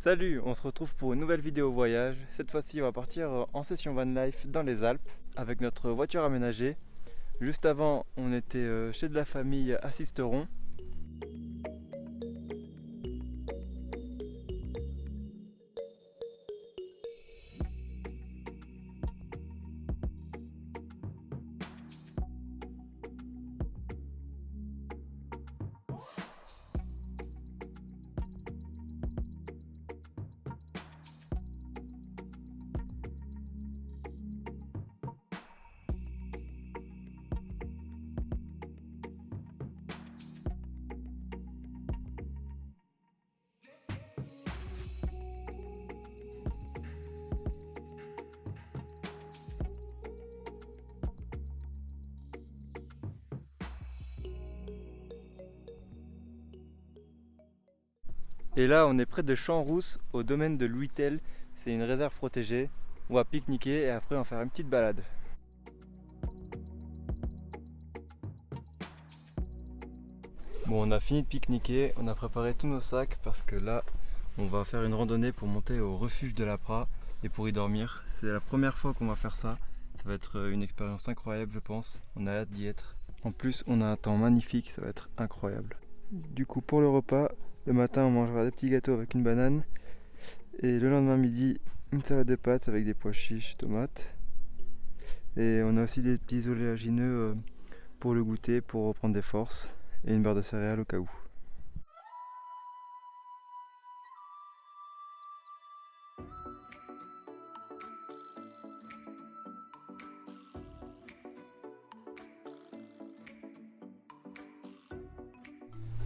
Salut, on se retrouve pour une nouvelle vidéo voyage. Cette fois-ci, on va partir en session van life dans les Alpes avec notre voiture aménagée. Juste avant, on était chez de la famille à Sisteron. Et là, on est près de Champs-Rousses, au domaine de Louitel. C'est une réserve protégée. On va pique-niquer et après on va faire une petite balade. Bon, on a fini de pique-niquer, on a préparé tous nos sacs parce que là, on va faire une randonnée pour monter au refuge de l'Apra et pour y dormir. C'est la première fois qu'on va faire ça. Ça va être une expérience incroyable, je pense. On a hâte d'y être. En plus, on a un temps magnifique, ça va être incroyable. Du coup, pour le repas, le matin, on mangera des petits gâteaux avec une banane. Et le lendemain midi, une salade de pâtes avec des pois chiches, tomates. Et on a aussi des petits oléagineux pour le goûter, pour reprendre des forces. Et une barre de céréales au cas où.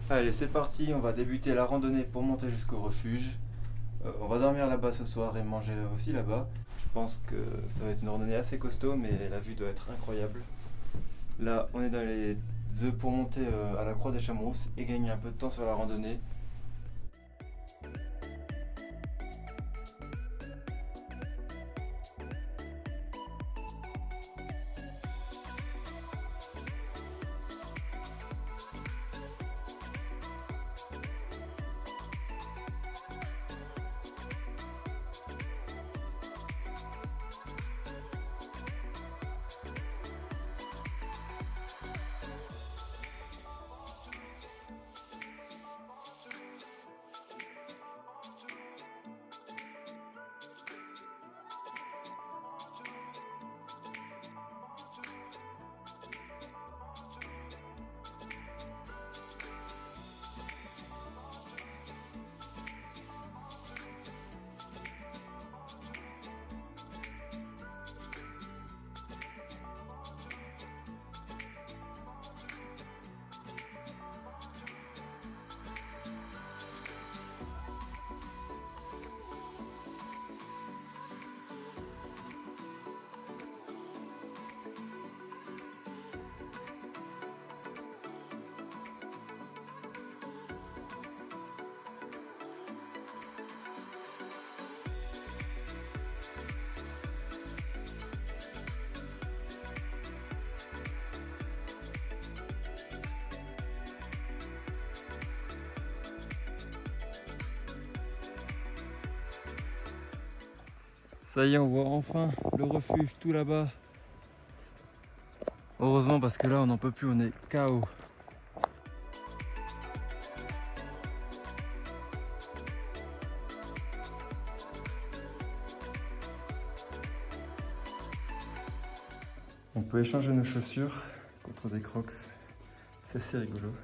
Allez, c'est parti, on va débuter la randonnée pour monter jusqu'au refuge. On va dormir là-bas ce soir et manger aussi là-bas. Je pense que ça va être une randonnée assez costaud, mais la vue doit être incroyable. Là, on est dans les œufs pour monter à la Croix des Champs-Rousses et gagner un peu de temps sur la randonnée. Ça y est, on voit enfin le refuge tout là-bas. Heureusement parce que là on n'en peut plus, on est KO. On peut échanger nos chaussures contre des Crocs. C'est assez rigolo.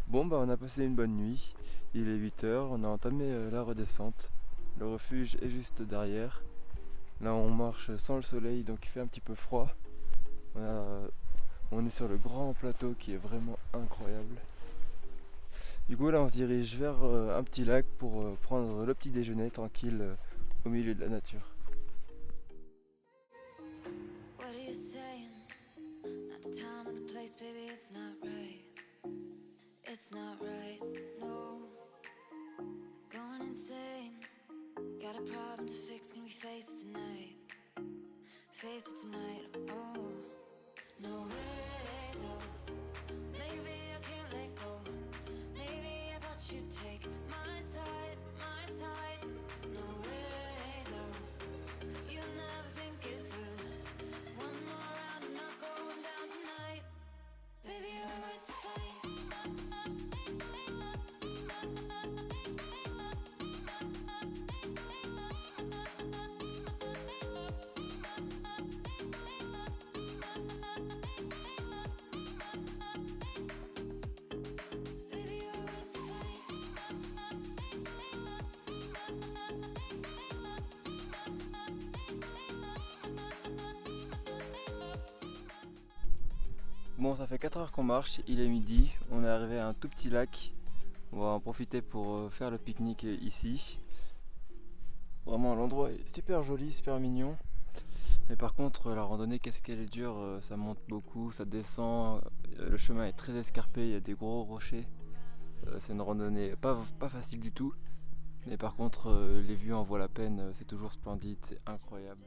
Bon bah on a passé une bonne nuit, il est 8h, on a entamé la redescente. Le refuge est juste derrière. Là on marche sans le soleil donc il fait un petit peu froid. On est sur le grand plateau qui est vraiment incroyable. Du coup là on se dirige vers un petit lac pour prendre le petit déjeuner tranquille au milieu de la nature. What are you saying? Not the time or the place, baby, it's not right. It's not right, no. Going insane. Got a problem to fix, can we face it tonight? Face it tonight, oh. No way, though. Maybe I can't let go. Maybe I thought you'd take my side, my side. No way, though. You never think it through. One more round and not going down tonight. Baby, you're worth the fight. Baby, you're worth the fight. Bon, ça fait 4 heures qu'on marche, il est midi, on est arrivé à un tout petit lac. On va en profiter pour faire le pique-nique ici. Vraiment l'endroit est super joli, super mignon. Mais par contre la randonnée, qu'est-ce qu'elle est dure, ça monte beaucoup, ça descend, le chemin est très escarpé, il y a des gros rochers. C'est une randonnée pas facile du tout. Mais par contre les vues en valent la peine, c'est toujours splendide, c'est incroyable.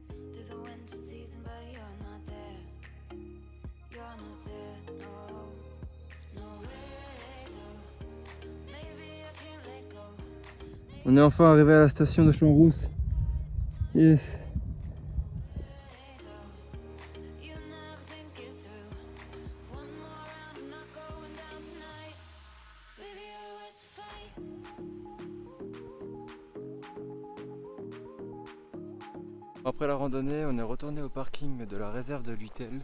Through the winter season, but you're not there. You're not there, no. No way, though. Maybe I can't let go. On est enfin arrivé à la station de Champs-Rousse. Yes. You never think it through. One more round and not going down tonight. Baby, you're worth the fight. Après la randonnée, on est retourné au parking de la réserve de l'Hutel.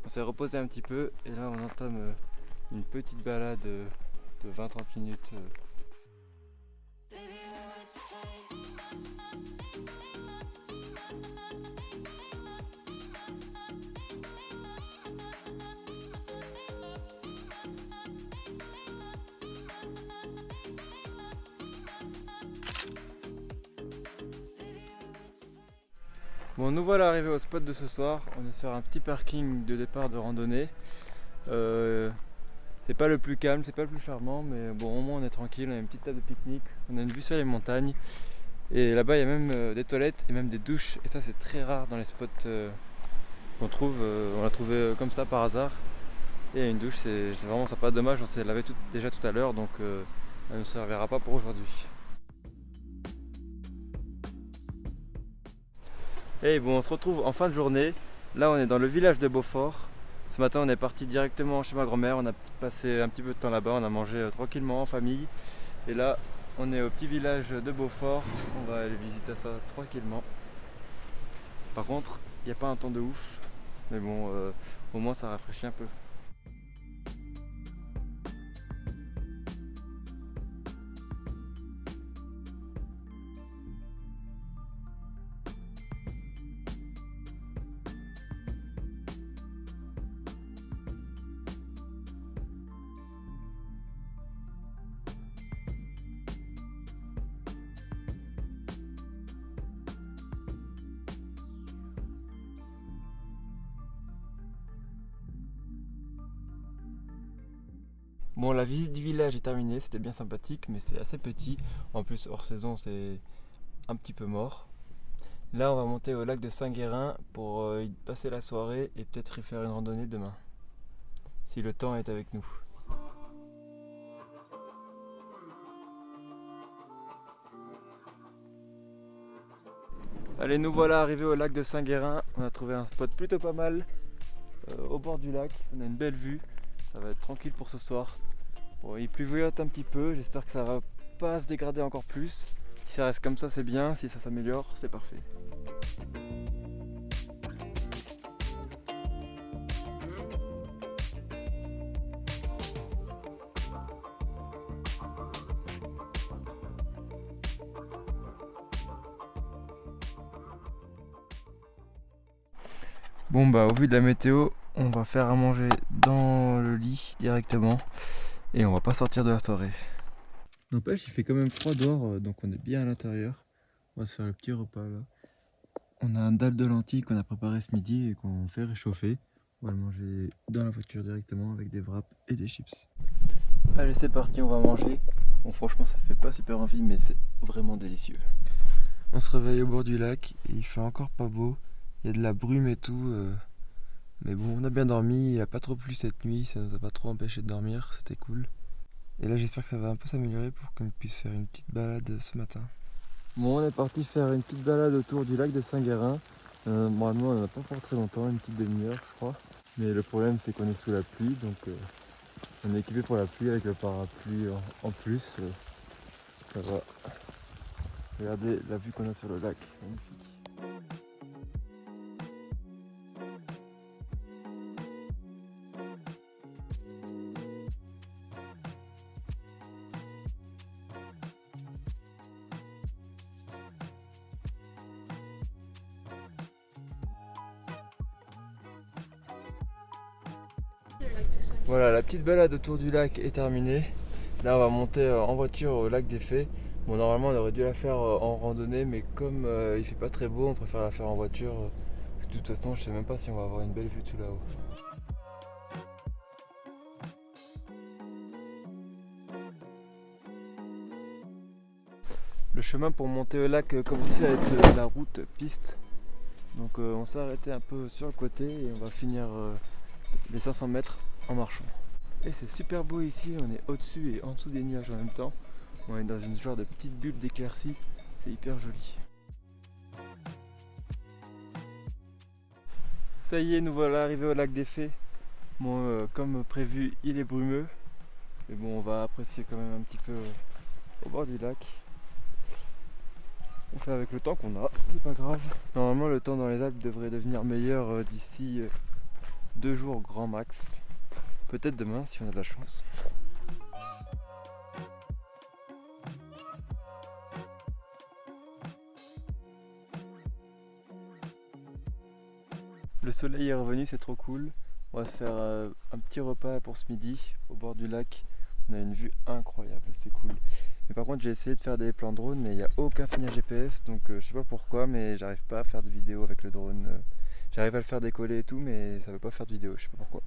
On s'est reposé un petit peu et là on entame une petite balade de 20-30 minutes. Baby, you're worth the fight. Bon, nous voilà arrivés au spot de ce soir. On est sur un petit parking de départ de randonnée. C'est pas le plus calme, c'est pas le plus charmant, mais bon, au moins on est tranquille. On a une petite table de pique-nique, on a une vue sur les montagnes. Et là-bas, il y a même des toilettes et même des douches. Et ça, c'est très rare dans les spots qu'on trouve. On l'a trouvé comme ça par hasard. Et une douche, c'est vraiment sympa. Dommage, on s'est lavé déjà tout à l'heure, donc elle ne nous servira pas pour aujourd'hui. Et bon, on se retrouve en fin de journée. Là, on est dans le village de Beaufort. Ce matin, on est parti directement chez ma grand-mère. On a passé un petit peu de temps là-bas. On a mangé tranquillement en famille. Et là, on est au petit village de Beaufort. On va aller visiter ça tranquillement. Par contre, il n'y a pas un temps de ouf. Mais bon, au moins, ça rafraîchit un peu. Bon, la visite du village est terminée, c'était bien sympathique, mais c'est assez petit. En plus, hors saison, c'est un petit peu mort. Là, on va monter au lac de Saint-Guérin pour y passer la soirée et peut-être y faire une randonnée demain, si le temps est avec nous. Allez, nous voilà arrivés au lac de Saint-Guérin. On a trouvé un spot plutôt pas mal au bord du lac. On a une belle vue, ça va être tranquille pour ce soir. Bon, il pluviote un petit peu, j'espère que ça va pas se dégrader encore plus. Si ça reste comme ça, c'est bien, si ça s'améliore, c'est parfait. Bon bah au vu de la météo, on va faire à manger dans le lit directement. et on va pas sortir de la soirée. N'empêche, il fait quand même froid dehors, donc on est bien à l'intérieur. On va se faire le petit repas là. On a un dalle de lentilles qu'on a préparé ce midi et qu'on fait réchauffer. On va le manger dans la voiture directement avec des wraps et des chips. Allez, c'est parti, on va manger. Bon, franchement, ça fait pas super envie, mais c'est vraiment délicieux. On se réveille au bord du lac et il fait encore pas beau. Il y a de la brume et tout. Mais bon, on a bien dormi. Il a pas trop plu cette nuit. Ça nous a pas trop empêché de dormir. C'était cool. Et là, j'espère que ça va un peu s'améliorer pour qu'on puisse faire une petite balade ce matin. Bon, on est parti faire une petite balade autour du lac de Saint-Guérin. Normalement, on n'a pas pour très longtemps, une petite demi-heure, je crois. Mais le problème, c'est qu'on est sous la pluie, donc on est équipé pour la pluie avec le parapluie en plus. Ça va. Regardez la vue qu'on a sur le lac, magnifique. Voilà, la petite balade autour du lac est terminée. Là, on va monter en voiture au lac des Fées. Bon, normalement, on aurait dû la faire en randonnée, mais comme il fait pas très beau, on préfère la faire en voiture. De toute façon, je sais même pas si on va avoir une belle vue tout là-haut. Le chemin pour monter au lac commençait à être la route piste. Donc on s'est arrêté un peu sur le côté et on va finir les 500 mètres en marchant. Et c'est super beau ici, on est au-dessus et en dessous des nuages en même temps. On est dans une genre de petite bulle d'éclaircie, c'est hyper joli. Ça y est, nous voilà arrivés au lac des Fées. Bon, comme prévu, il est brumeux. Mais bon, on va apprécier quand même un petit peu au bord du lac. On fait avec le temps qu'on a, c'est pas grave. Normalement, le temps dans les Alpes devrait devenir meilleur d'ici 2 jours grand max. Peut-être demain si on a de la chance. Le soleil est revenu, c'est trop cool. On va se faire un petit repas pour ce midi au bord du lac. On a une vue incroyable, c'est cool. Mais par contre, j'ai essayé de faire des plans drone, mais il n'y a aucun signal GPS, donc je sais pas pourquoi, mais j'arrive pas à faire de vidéo avec le drone. J'arrive à le faire décoller et tout, mais ça veut pas faire de vidéo, je sais pas pourquoi.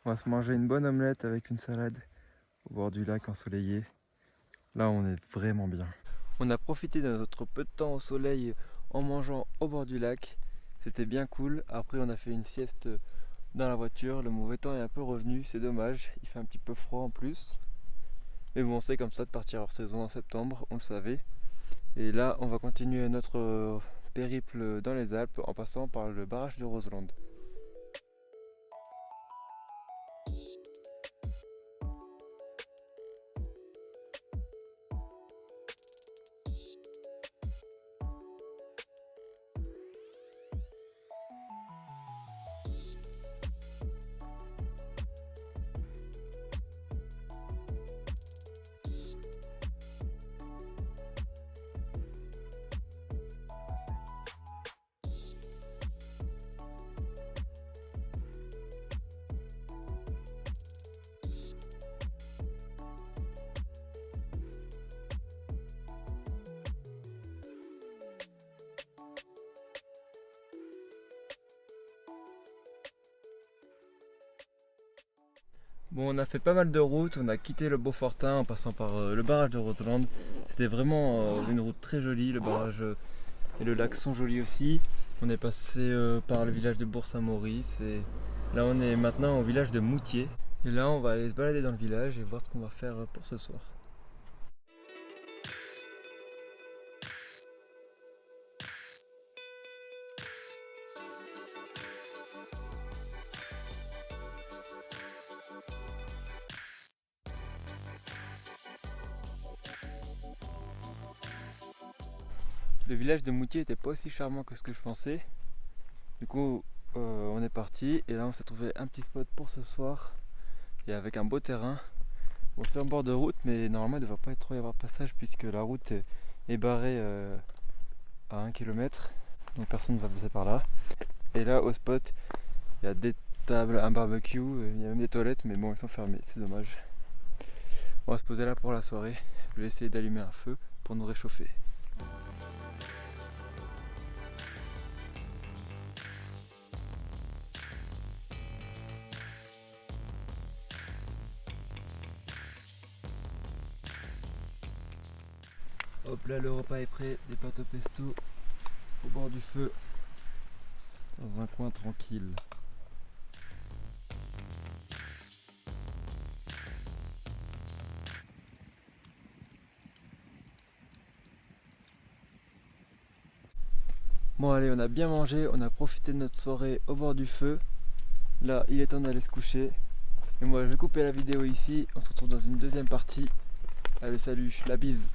On va se manger une bonne omelette avec une salade au bord du lac ensoleillé. Là, on est vraiment bien. On a profité de notre peu de temps au soleil en mangeant au bord du lac. C'était bien cool. Après, on a fait une sieste dans la voiture. Le mauvais temps est un peu revenu, c'est dommage. Il fait un petit peu froid en plus. Mais bon, c'est comme ça de partir hors saison en septembre, on le savait. Et là, on va continuer notre périple dans les Alpes en passant par le barrage de Roseland. Bon, on a fait pas mal de routes, on a quitté le Beaufortin en passant par le barrage de Roseland. C'était vraiment une route très jolie, le barrage et le lac sont jolis aussi. On est passé par le village de Bourg-Saint-Maurice et là on est maintenant au village de Moutier. Et là on va aller se balader dans le village et voir ce qu'on va faire pour ce soir. Le village de Moutier était pas aussi charmant que ce que je pensais. Du coup, on est parti et là on s'est trouvé un petit spot pour ce soir. Et avec un beau terrain. Bon, c'est en bord de route, mais normalement il ne devrait pas trop y avoir de passage puisque la route est barrée à 1 km. Donc personne ne va passer par là. Et là au spot, il y a des tables, un barbecue, il y a même des toilettes, mais bon, ils sont fermés, c'est dommage. On va se poser là pour la soirée. Je vais essayer d'allumer un feu pour nous réchauffer. Hop là, le repas est prêt, des pâtes au pesto au bord du feu, dans un coin tranquille. Bon allez, on a bien mangé, on a profité de notre soirée au bord du feu. Là, il est temps d'aller se coucher. Et moi, je vais couper la vidéo ici, on se retrouve dans une deuxième partie. Allez, salut, la bise!